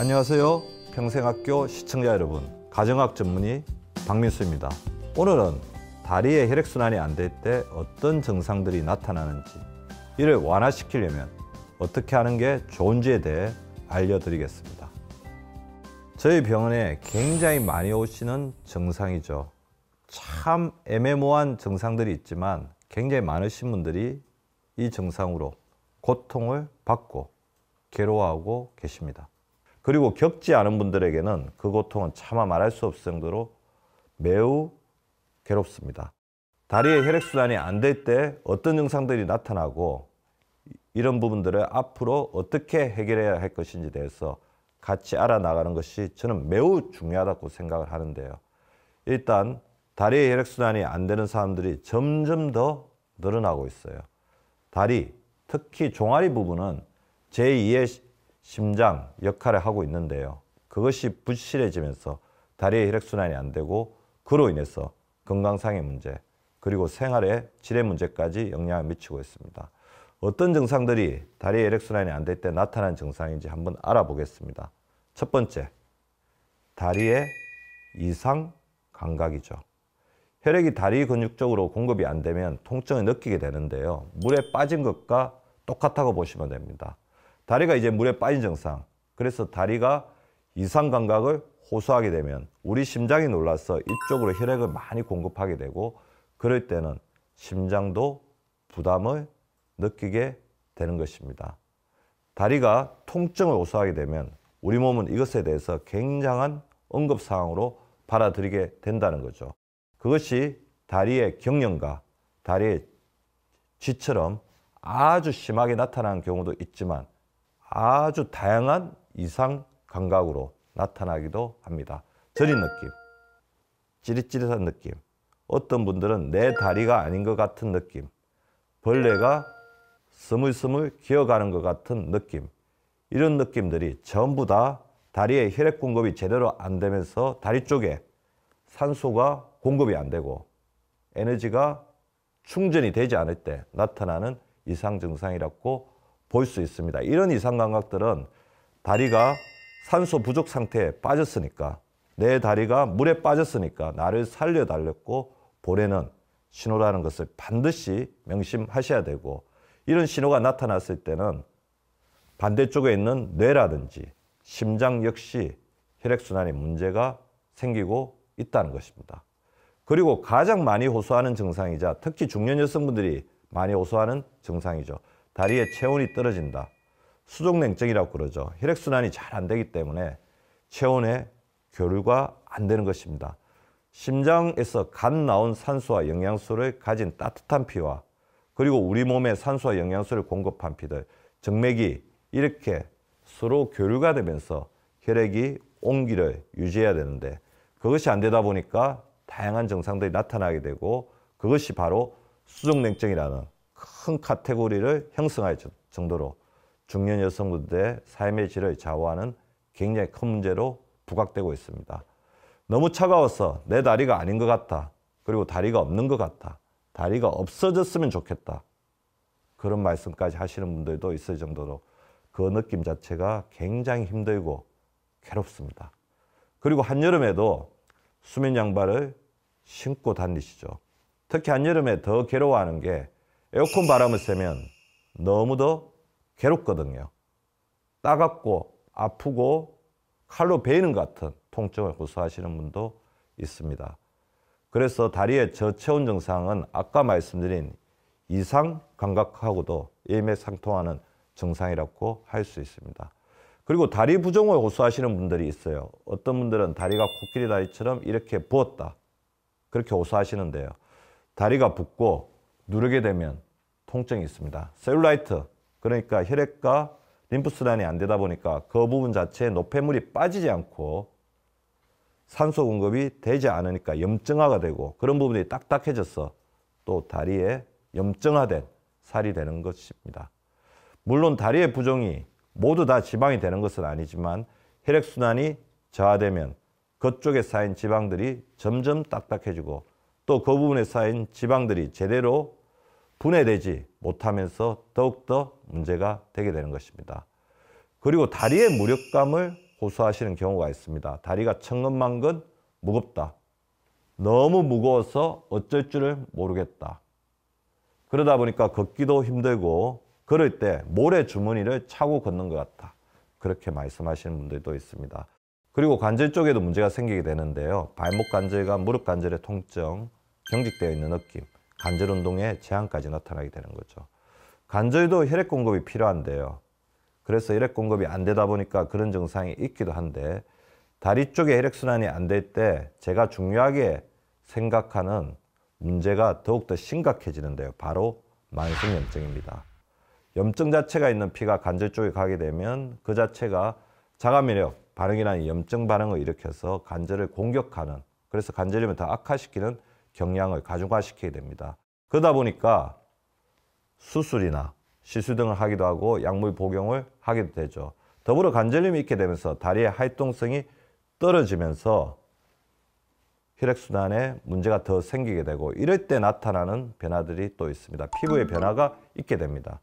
안녕하세요. 평생학교 시청자 여러분, 가정학 전문의 박민수입니다. 오늘은 다리의 혈액순환이 안 될 때 어떤 증상들이 나타나는지, 이를 완화시키려면 어떻게 하는 게 좋은지에 대해 알려드리겠습니다. 저희 병원에 굉장히 많이 오시는 증상이죠. 참 애매모호한 증상들이 있지만 굉장히 많으신 분들이 이 증상으로 고통을 받고 괴로워하고 계십니다. 그리고 겪지 않은 분들에게는 그 고통은 차마 말할 수 없을 정도로 매우 괴롭습니다. 다리의 혈액순환이 안 될 때 어떤 증상들이 나타나고 이런 부분들을 앞으로 어떻게 해결해야 할 것인지에 대해서 같이 알아나가는 것이 저는 매우 중요하다고 생각을 하는데요. 일단 다리의 혈액순환이 안 되는 사람들이 점점 더 늘어나고 있어요. 다리, 특히 종아리 부분은 제2의 심장 역할을 하고 있는데요. 그것이 부실해지면서 다리의 혈액순환이 안 되고 그로 인해서 건강상의 문제, 그리고 생활의 질의 문제까지 영향을 미치고 있습니다. 어떤 증상들이 다리의 혈액순환이 안 될 때 나타나는 증상인지 한번 알아보겠습니다. 첫 번째, 다리의 이상 감각이죠. 혈액이 다리 근육 쪽으로 공급이 안 되면 통증을 느끼게 되는데요. 물에 빠진 것과 똑같다고 보시면 됩니다. 다리가 이제 물에 빠진 증상, 그래서 다리가 이상 감각을 호소하게 되면 우리 심장이 놀라서 이쪽으로 혈액을 많이 공급하게 되고, 그럴 때는 심장도 부담을 느끼게 되는 것입니다. 다리가 통증을 호소하게 되면 우리 몸은 이것에 대해서 굉장한 응급사항으로 받아들이게 된다는 거죠. 그것이 다리의 경련과 다리의 쥐처럼 아주 심하게 나타나는 경우도 있지만 아주 다양한 이상 감각으로 나타나기도 합니다. 저린 느낌, 찌릿찌릿한 느낌, 어떤 분들은 내 다리가 아닌 것 같은 느낌, 벌레가 스물스물 기어가는 것 같은 느낌, 이런 느낌들이 전부 다 다리에 혈액 공급이 제대로 안 되면서 다리 쪽에 산소가 공급이 안 되고 에너지가 충전이 되지 않을 때 나타나는 이상 증상이라고 볼 수 있습니다. 이런 이상 감각들은 다리가 산소 부족 상태에 빠졌으니까, 내 다리가 물에 빠졌으니까 나를 살려달라고 보내는 신호라는 것을 반드시 명심하셔야 되고, 이런 신호가 나타났을 때는 반대쪽에 있는 뇌라든지 심장 역시 혈액순환에 문제가 생기고 있다는 것입니다. 그리고 가장 많이 호소하는 증상이자 특히 중년 여성분들이 많이 호소하는 증상이죠. 다리의 체온이 떨어진다. 수족냉증이라고 그러죠. 혈액순환이 잘 안 되기 때문에 체온의 교류가 안 되는 것입니다. 심장에서 갓 나온 산소와 영양소를 가진 따뜻한 피와 그리고 우리 몸에 산소와 영양소를 공급한 피들, 정맥이 이렇게 서로 교류가 되면서 혈액이 온기를 유지해야 되는데 그것이 안 되다 보니까 다양한 증상들이 나타나게 되고, 그것이 바로 수족냉증이라는 큰 카테고리를 형성할 정도로 중년 여성분들의 삶의 질을 좌우하는 굉장히 큰 문제로 부각되고 있습니다. 너무 차가워서 내 다리가 아닌 것 같다. 그리고 다리가 없는 것 같다. 다리가 없어졌으면 좋겠다. 그런 말씀까지 하시는 분들도 있을 정도로 그 느낌 자체가 굉장히 힘들고 괴롭습니다. 그리고 한여름에도 수면 양말을 신고 다니시죠. 특히 한여름에 더 괴로워하는 게 에어컨 바람을 쐬면 너무도 괴롭거든요. 따갑고 아프고 칼로 베이는 것 같은 통증을 호소하시는 분도 있습니다. 그래서 다리의 저체온 증상은 아까 말씀드린 이상 감각하고도 일맥상통하는 증상이라고 할 수 있습니다. 그리고 다리 부종을 호소하시는 분들이 있어요. 어떤 분들은 다리가 코끼리 다리처럼 이렇게 부었다, 그렇게 호소하시는데요. 다리가 붓고 누르게 되면 통증이 있습니다. 셀룰라이트, 그러니까 혈액과 림프순환이 안 되다 보니까 그 부분 자체에 노폐물이 빠지지 않고 산소 공급이 되지 않으니까 염증화가 되고, 그런 부분이 딱딱해져서 또 다리에 염증화된 살이 되는 것입니다. 물론 다리의 부종이 모두 다 지방이 되는 것은 아니지만 혈액순환이 저하되면 그쪽에 쌓인 지방들이 점점 딱딱해지고 또 그 부분에 쌓인 지방들이 제대로 분해되지 못하면서 더욱더 문제가 되게 되는 것입니다. 그리고 다리의 무력감을 호소하시는 경우가 있습니다. 다리가 천근만근 무겁다. 너무 무거워서 어쩔 줄을 모르겠다. 그러다 보니까 걷기도 힘들고 걸을 때 모래 주머니를 차고 걷는 것 같다. 그렇게 말씀하시는 분들도 있습니다. 그리고 관절 쪽에도 문제가 생기게 되는데요. 발목 관절과 무릎 관절의 통증, 경직되어 있는 느낌, 관절 운동에 제한까지 나타나게 되는 거죠. 관절도 혈액 공급이 필요한데요. 그래서 혈액 공급이 안 되다 보니까 그런 증상이 있기도 한데 다리 쪽에 혈액순환이 안 될 때 제가 중요하게 생각하는 문제가 더욱더 심각해지는데요. 바로 만성염증입니다. 염증 자체가 있는 피가 관절 쪽에 가게 되면 그 자체가 자가면역 반응이라는 염증 반응을 일으켜서 관절을 공격하는, 그래서 관절염을 더 악화시키는 경향을 가중화시키게 됩니다. 그러다 보니까 수술이나 시술 등을 하기도 하고 약물 복용을 하기도 되죠. 더불어 관절염이 있게 되면서 다리의 활동성이 떨어지면서 혈액순환에 문제가 더 생기게 되고, 이럴 때 나타나는 변화들이 또 있습니다. 피부의 변화가 있게 됩니다.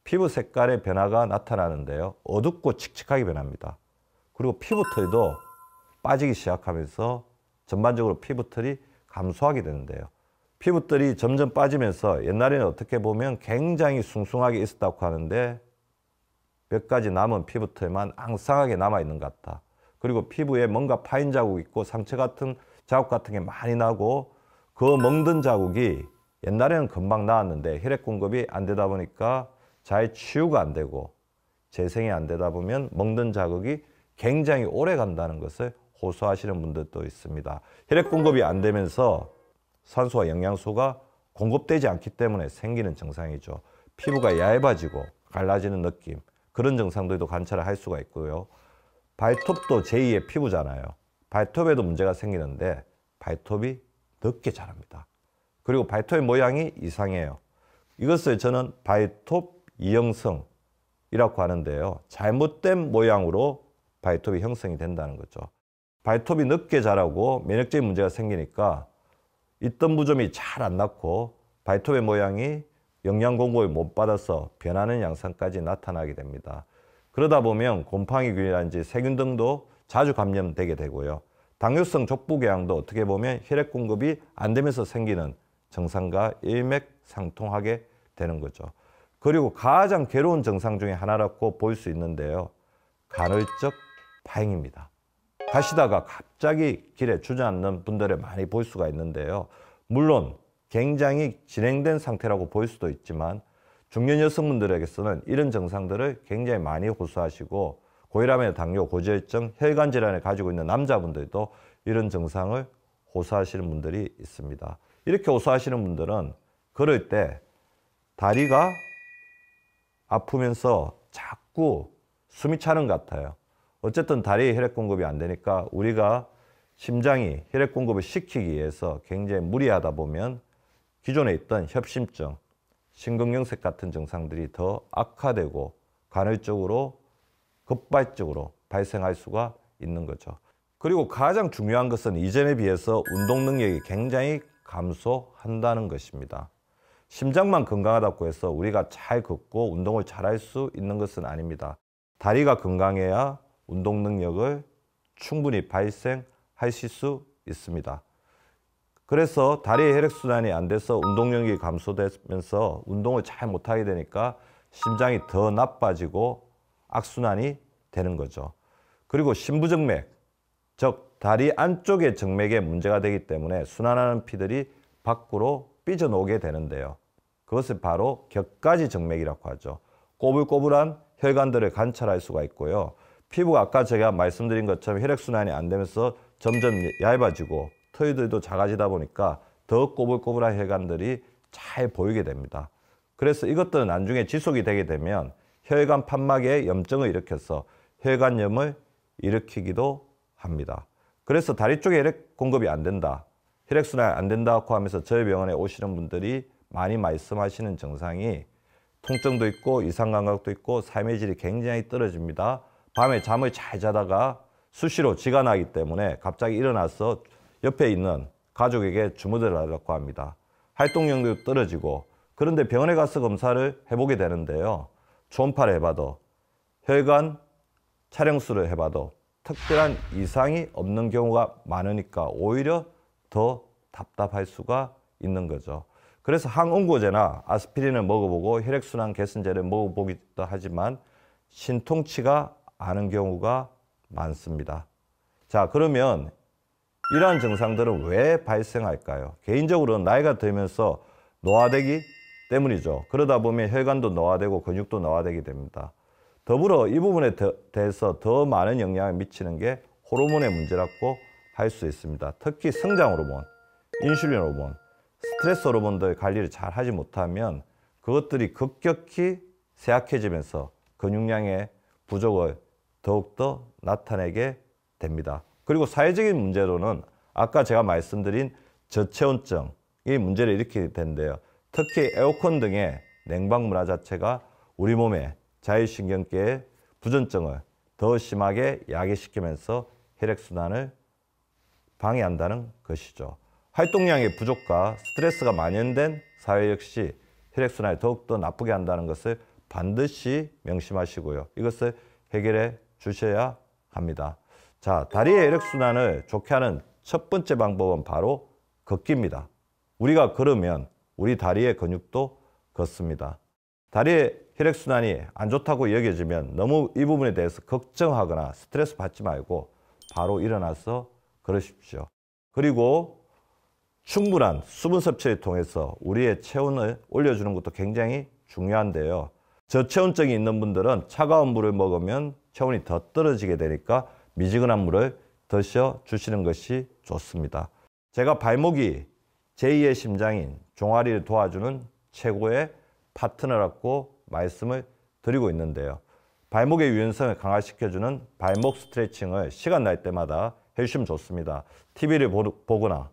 피부 색깔의 변화가 나타나는데요. 어둡고 칙칙하게 변합니다. 그리고 피부털도 빠지기 시작하면서 전반적으로 피부털이 감소하게 되는데요. 피부털이 점점 빠지면서 옛날에는 어떻게 보면 굉장히 숭숭하게 있었다고 하는데 몇 가지 남은 피부털만 앙상하게 남아있는 것 같다. 그리고 피부에 뭔가 파인 자국이 있고 상처 같은 자국 같은 게 많이 나고, 그 멍든 자국이 옛날에는 금방 나았는데 혈액 공급이 안 되다 보니까 잘 치유가 안 되고 재생이 안 되다 보면 멍든 자국이 굉장히 오래 간다는 것을 호소하시는 분들도 있습니다. 혈액 공급이 안 되면서 산소와 영양소가 공급되지 않기 때문에 생기는 증상이죠. 피부가 얇아지고 갈라지는 느낌, 그런 증상들도 관찰을 할 수가 있고요. 발톱도 제2의 피부잖아요. 발톱에도 문제가 생기는데 발톱이 늦게 자랍니다. 그리고 발톱의 모양이 이상해요. 이것을 저는 발톱 이형성이라고 하는데요. 잘못된 모양으로 발톱이 형성이 된다는 거죠. 발톱이 늦게 자라고 면역적인 문제가 생기니까 있던 무좀이 잘 안 낫고 발톱의 모양이 영양 공급을 못 받아서 변하는 양상까지 나타나게 됩니다. 그러다 보면 곰팡이균이라든지 세균 등도 자주 감염되게 되고요. 당뇨성 족부궤양도 어떻게 보면 혈액 공급이 안 되면서 생기는 증상과 일맥상통하게 되는 거죠. 그리고 가장 괴로운 증상 중에 하나라고 볼 수 있는데요. 간헐적 파행입니다. 가시다가 갑자기 길에 주저앉는 분들을 많이 볼 수가 있는데요. 물론 굉장히 진행된 상태라고 볼 수도 있지만 중년 여성분들에게서는 이런 증상들을 굉장히 많이 호소하시고, 고혈압이나 당뇨, 고지혈증, 혈관 질환을 가지고 있는 남자분들도 이런 증상을 호소하시는 분들이 있습니다. 이렇게 호소하시는 분들은 걸을 때 다리가 아프면서 자꾸 숨이 차는 것 같아요. 어쨌든 다리에 혈액 공급이 안 되니까 우리가 심장이 혈액 공급을 시키기 위해서 굉장히 무리하다 보면 기존에 있던 협심증, 심근경색 같은 증상들이 더 악화되고 간헐적으로 급발적으로 발생할 수가 있는 거죠. 그리고 가장 중요한 것은 이전에 비해서 운동 능력이 굉장히 감소한다는 것입니다. 심장만 건강하다고 해서 우리가 잘 걷고 운동을 잘할 수 있는 것은 아닙니다. 다리가 건강해야 운동 능력을 충분히 발생하실 수 있습니다. 그래서 다리의 혈액순환이 안 돼서 운동 능력이 감소되면서 운동을 잘 못하게 되니까 심장이 더 나빠지고 악순환이 되는 거죠. 그리고 심부정맥, 즉 다리 안쪽의 정맥에 문제가 되기 때문에 순환하는 피들이 밖으로 삐져나오게 되는데요. 그것을 바로 격가지 정맥이라고 하죠. 꼬불꼬불한 혈관들을 관찰할 수가 있고요. 피부가 아까 제가 말씀드린 것처럼 혈액순환이 안 되면서 점점 얇아지고 털들도 작아지다 보니까 더 꼬불꼬불한 혈관들이 잘 보이게 됩니다. 그래서 이것들은 나중에 지속이 되게 되면 혈관 판막에 염증을 일으켜서 혈관염을 일으키기도 합니다. 그래서 다리 쪽에 혈액 공급이 안 된다, 혈액순환이 안 된다고 하면서 저희 병원에 오시는 분들이 많이 말씀하시는 증상이 통증도 있고 이상감각도 있고 삶의 질이 굉장히 떨어집니다. 밤에 잠을 잘 자다가 수시로 쥐가 나기 때문에 갑자기 일어나서 옆에 있는 가족에게 주무르라고 합니다. 활동력도 떨어지고, 그런데 병원에 가서 검사를 해보게 되는데요. 초음파를 해봐도 혈관 촬영술을 해봐도 특별한 이상이 없는 경우가 많으니까 오히려 더 답답할 수가 있는 거죠. 그래서 항응고제나 아스피린을 먹어보고 혈액순환 개선제를 먹어보기도 하지만 신통치가 않은 경우가 많습니다. 자, 그러면 이러한 증상들은 왜 발생할까요? 개인적으로는 나이가 들면서 노화되기 때문이죠. 그러다 보면 혈관도 노화되고 근육도 노화되게 됩니다. 더불어 이 부분에 대해서 더 많은 영향을 미치는 게 호르몬의 문제라고 할 수 있습니다. 특히 성장 호르몬, 인슐린 호르몬, 스트레스 호르몬들 관리를 잘 하지 못하면 그것들이 급격히 쇠약해지면서 근육량의 부족을 더욱더 나타내게 됩니다. 그리고 사회적인 문제로는 아까 제가 말씀드린 저체온증이 문제를 일으키게 되는데요. 특히 에어컨 등의 냉방 문화 자체가 우리 몸의 자율신경계의 부전증을 더 심하게 야기시키면서 혈액순환을 방해한다는 것이죠. 활동량의 부족과 스트레스가 만연된 사회 역시 혈액순환을 더욱더 나쁘게 한다는 것을 반드시 명심하시고요. 이것을 해결해 주셔야 합니다. 자, 다리의 혈액순환을 좋게 하는 첫 번째 방법은 바로 걷기입니다. 우리가 걸으면 우리 다리의 근육도 걷습니다. 다리의 혈액순환이 안 좋다고 여겨지면 너무 이 부분에 대해서 걱정하거나 스트레스 받지 말고 바로 일어나서 걸으십시오. 그리고 충분한 수분 섭취를 통해서 우리의 체온을 올려주는 것도 굉장히 중요한데요. 저체온증이 있는 분들은 차가운 물을 먹으면 체온이 더 떨어지게 되니까 미지근한 물을 드셔 주시는 것이 좋습니다. 제가 발목이 제2의 심장인 종아리를 도와주는 최고의 파트너라고 말씀을 드리고 있는데요. 발목의 유연성을 강화시켜주는 발목 스트레칭을 시간 날 때마다 해주시면 좋습니다. TV를 보거나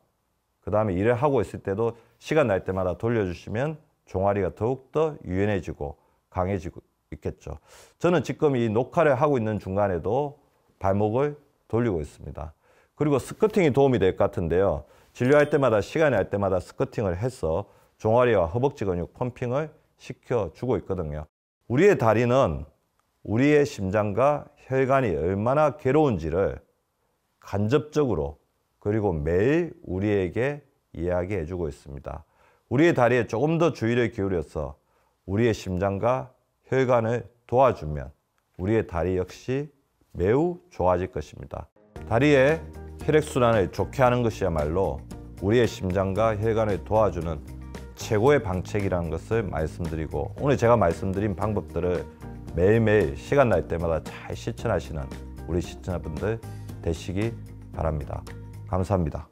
그 다음에 일을 하고 있을 때도 시간 날 때마다 돌려주시면 종아리가 더욱더 유연해지고 강해지고 있겠죠. 저는 지금 이 녹화를 하고 있는 중간에도 발목을 돌리고 있습니다. 그리고 스쿼팅이 도움이 될 것 같은데요. 진료할 때마다 시간이 날 때마다 스쿼팅을 해서 종아리와 허벅지 근육 펌핑을 시켜주고 있거든요. 우리의 다리는 우리의 심장과 혈관이 얼마나 괴로운지를 간접적으로 그리고 매일 우리에게 이야기해주고 있습니다. 우리의 다리에 조금 더 주의를 기울여서 우리의 심장과 혈관을 도와주면 우리의 다리 역시 매우 좋아질 것입니다. 다리의 혈액순환을 좋게 하는 것이야말로 우리의 심장과 혈관을 도와주는 최고의 방책이라는 것을 말씀드리고 오늘 제가 말씀드린 방법들을 매일매일 시간 날 때마다 잘 실천하시는 우리 시청자분들 되시기 바랍니다. 감사합니다.